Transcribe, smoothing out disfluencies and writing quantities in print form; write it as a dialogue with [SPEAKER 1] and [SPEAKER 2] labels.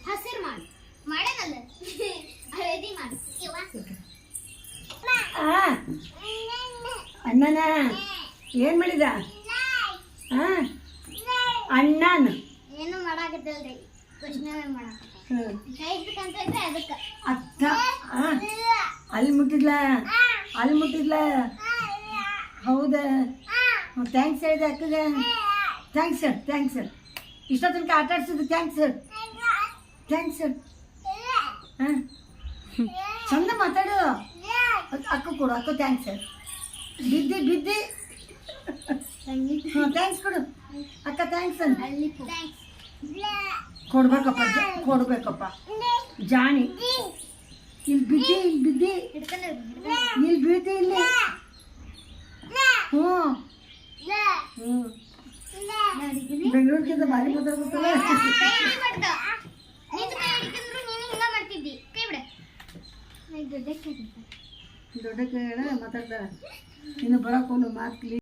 [SPEAKER 1] ಹಸಿರು ಮಾಡು ಮಾಡೇನಲ್ಲ ರೆಡಿ ಮಾಡು
[SPEAKER 2] ಅಣ್ಣನ ಏನ್ ಮಾಡಿದ ಅಣ್ಣನ
[SPEAKER 1] ಏನು ಮಾಡಾಕತ್ತಲ್ರಿ ಕೃಷ್ಣವೇ ಮಾಡಾಕತ್ತ ಅದಕ್ಕೆ
[SPEAKER 2] ಅತ್ತ ಅಲ್ಲಿ ಮುಟ್ಟಿದ್ಲ ಹೌದಾ ಥ್ಯಾಂಕ್ಸ್ ಹೇಳಿದೆ ಅಕ್ಕಗೆ ಥ್ಯಾಂಕ್ಸ್ ಇಷ್ಟ ತನಕ ಆಟ ಆಡ್ಸಿದ್ದು ಥ್ಯಾಂಕ್ಸ್ ಹಾಂ ಚಂದ ಮಾತಾಡು ಅಕ್ಕ ಕೊಡು ಅಕ್ಕ ಥ್ಯಾಂಕ್ಸ್ ಬಿದ್ದಿ ಹಾಂ ಥ್ಯಾಂಕ್ಸ್ ಕೊಡು ಅಕ್ಕ ಥ್ಯಾಂಕ್ಸ್ ಕೊಡ್ಬೇಕಪ್ಪ ಜಾಣಿ ಇಲ್ಲಿ ಬಿದ್ದಿ ಇಲ್ಲಿ ಹ್ಞೂ ಬೆಂಗಳೂರಿಗಿಂತ ಭಾರಿ ಮಾತಾಡ್ಬಿಟ್ಟಲ್ಲ ದೊಡ್ಡ ಕೈ ಮಾತಾಡ್ತಾರ ಇನ್ನು ಬರೋಕೊಂಡು ಮಾತು